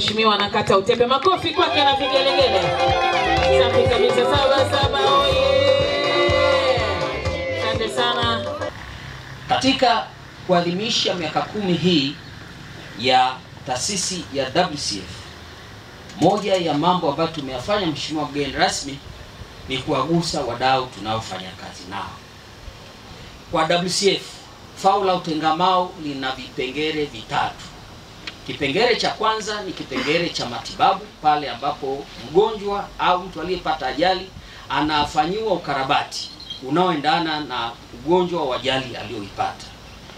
Mheshimiwa anakata utepe, makofi kwake na vigelegele. Safi kabisa, saba oye. Asante sana. Katika kuadhimisha miaka 10 hii ya taasisi ya WCF, moja ya mambo ambayo tumeyafanya Mheshimiwa mgeni rasmi ni kuwagusa wadau tunaofanya kazi nao. Kwa WCF, fao la utengamao lina vipengele vitatu. Kipengele cha kwanza ni kipengele cha matibabu, pale ambapo mgonjwa au mtu aliyepata ajali anafanyiwa ukarabati unaoendana na ugonjwa wa ajali aliyoipata.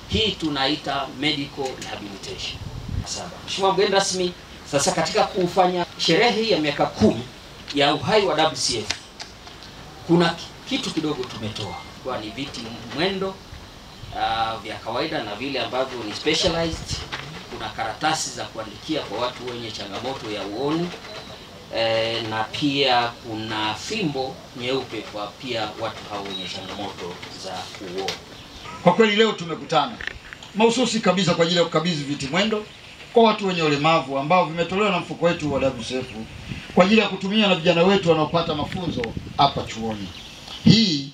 Hii tunaita medical rehabilitation. Sasa Mheshimiwa mgeni rasmi, sasa katika kufanya sherehe ya miaka 10 ya uhai wa WCF, kuna kitu kidogo tumetoa, kwa ni viti mwendo vya kawaida na vile ambavyo ni specialized. Kuna karatasi za kuandikia kwa watu wenye changamoto ya uoni, na pia kuna fimbo nyeupe kwa pia watu hao wenye changamoto za uoni. Kwa kweli leo tumekutana mahususi kabisa kwa ajili ya kukabidhi viti mwendo kwa watu wenye ulemavu ambao vimetolewa na mfuko wetu wa WCF kwa ajili ya kutumia na vijana wetu wanaopata mafunzo hapa chuoni. Hii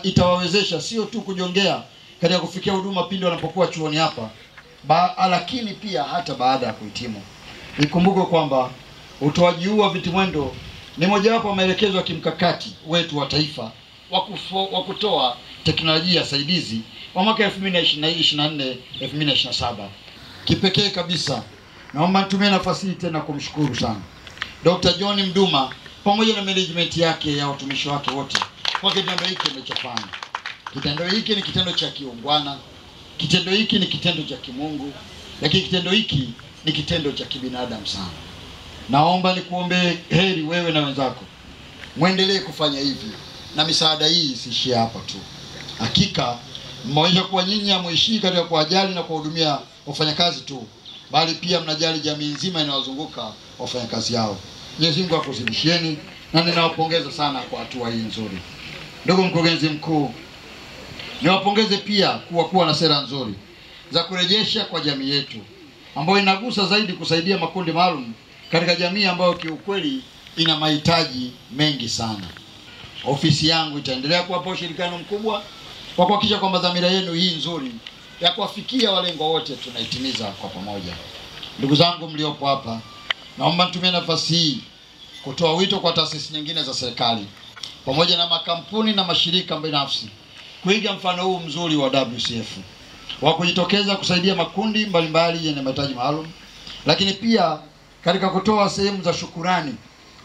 itawawezesha sio tu kujongea katika kufikia huduma pindi wanapokuwa chuoni hapa, lakini pia hata baada ya kuhitimu. Nikumbuke kwamba utoaji huu wa viti mwendo ni mojawapo wa maelekezo ya kimkakati wetu wa taifa wa kutoa teknolojia saidizi wa mwaka 2024-2027. Kipekee kabisa naomba nitumie nafasi hii tena kumshukuru sana Dr. John Mduma pamoja na management yake ya watumishi wake wote kwa kitendo hiki amechofanya. Kitendo hiki ni kitendo cha kiungwana, kitendo hiki ni kitendo cha kimungu, lakini kitendo hiki ni kitendo cha kibinadamu sana. Naomba nikuombe heri wewe na wenzako, muendelee kufanya hivi na misaada hii isiishie hapa tu. Hakika mmeonyesha kuwa nyinyi hamuishii katika kuwajali na kuwahudumia wafanyakazi tu, bali pia mnajali jamii nzima inayozunguka wafanyakazi hao. Mwenyezi Mungu akuzidishieni na ninawapongeza sana kwa hatua hii nzuri. Ndugu mkurugenzi mkuu, niwapongeze pia kuwa na sera nzuri za kurejesha kwa jamii yetu ambayo inagusa zaidi kusaidia makundi maalum katika jamii ambayo kiukweli ina mahitaji mengi sana. Ofisi yangu itaendelea kuwapa ushirikiano mkubwa kwa kuhakikisha kwamba dhamira yenu hii nzuri ya kuwafikia walengwa wote tunaitimiza kwa pamoja. Ndugu zangu mliopo hapa, naomba nitumie nafasi hii kutoa wito kwa taasisi nyingine za serikali pamoja na makampuni na mashirika binafsi kuiga mfano huu mzuri wa WCF wa kujitokeza kusaidia makundi mbalimbali yenye mahitaji maalum, lakini pia katika kutoa sehemu za shukurani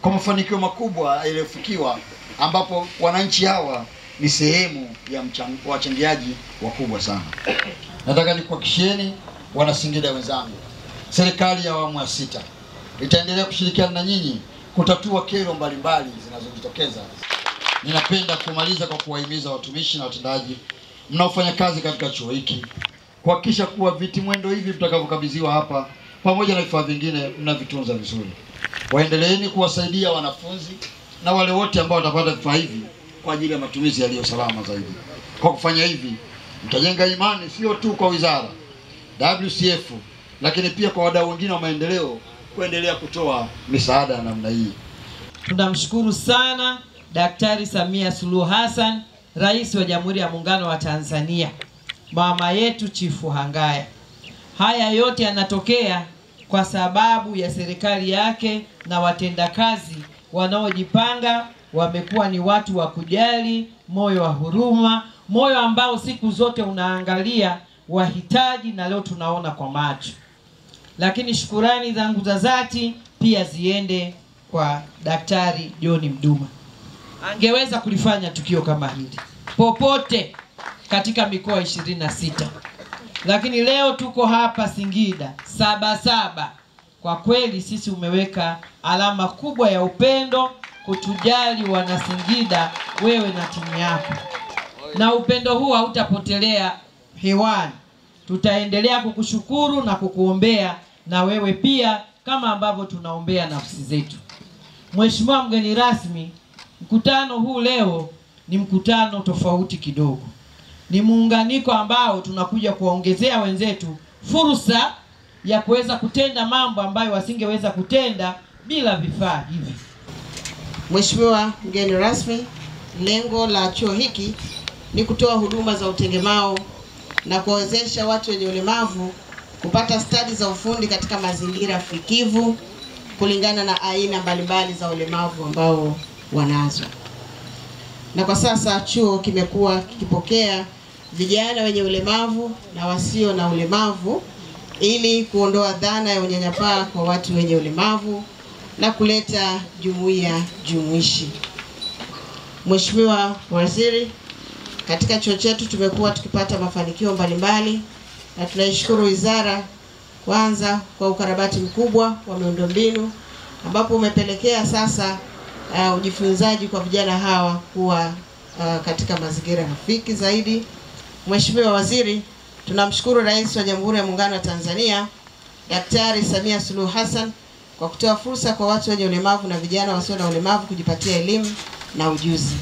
kwa mafanikio makubwa yaliyofikiwa, ambapo wananchi hawa ni sehemu ya wachangiaji wakubwa sana. Nataka nikuhakikishieni wana Singida wenzangu, serikali ya awamu ya 6 itaendelea kushirikiana na nyinyi kutatua kero mbalimbali zinazojitokeza. Ninapenda kumaliza kwa kuwahimiza watumishi na watendaji mnaofanya kazi katika chuo hiki kuhakikisha kuwa viti mwendo hivi vitakavyokabidhiwa hapa pamoja na vifaa vingine mnavitunza vizuri. Waendeleeni kuwasaidia wanafunzi na wale wote ambao watapata vifaa hivi kwa ajili ya matumizi yaliyo salama zaidi. Kwa kufanya hivi, mtajenga imani sio tu kwa wizara WCF, lakini pia kwa wadau wengine wa maendeleo kuendelea kutoa misaada ya namna hii. Tunamshukuru sana Daktari Samia Suluhu Hassan, Rais wa Jamhuri ya Muungano wa Tanzania, mama yetu Chifu Hangaya. Haya yote yanatokea kwa sababu ya serikali yake na watendakazi wanaojipanga. Wamekuwa ni watu wa kujali, moyo wa huruma, moyo ambao siku zote unaangalia wahitaji, na leo tunaona kwa macho. Lakini shukurani zangu za dhati pia ziende kwa Daktari John Mduma. Angeweza kulifanya tukio kama hili popote katika mikoa 26. Lakini leo tuko hapa Singida Sabasaba. Kwa kweli sisi umeweka alama kubwa ya upendo, kutujali wana Singida, wewe na timu yako. Na upendo huu hautapotelea hewani. Tutaendelea kukushukuru na kukuombea na wewe pia kama ambavyo tunaombea nafsi zetu. Mheshimiwa mgeni rasmi, mkutano huu leo ni mkutano tofauti kidogo. Ni muunganiko ambao tunakuja kuwaongezea wenzetu fursa ya kuweza kutenda mambo ambayo wasingeweza kutenda bila vifaa hivi. Mheshimiwa mgeni rasmi, lengo la chuo hiki ni kutoa huduma za utengemao na kuwezesha watu wenye ulemavu kupata stadi za ufundi katika mazingira fikivu kulingana na aina mbalimbali za ulemavu ambao wanazo. Na kwa sasa chuo kimekuwa kikipokea vijana wenye ulemavu na wasio na ulemavu ili kuondoa dhana ya unyanyapaa kwa watu wenye ulemavu na kuleta jumuiya jumuishi. Mheshimiwa Waziri, katika chuo chetu tumekuwa tukipata mafanikio mbalimbali na tunaishukuru wizara kwanza kwa ukarabati mkubwa wa miundombinu ambapo umepelekea sasa ujifunzaji kwa vijana hawa kuwa katika mazingira rafiki zaidi. Mheshimiwa Waziri, tunamshukuru Rais wa Jamhuri ya Muungano wa Tanzania Daktari Samia Suluhu Hassan kwa kutoa fursa kwa watu wenye ulemavu na vijana wasio na ulemavu kujipatia elimu na ujuzi.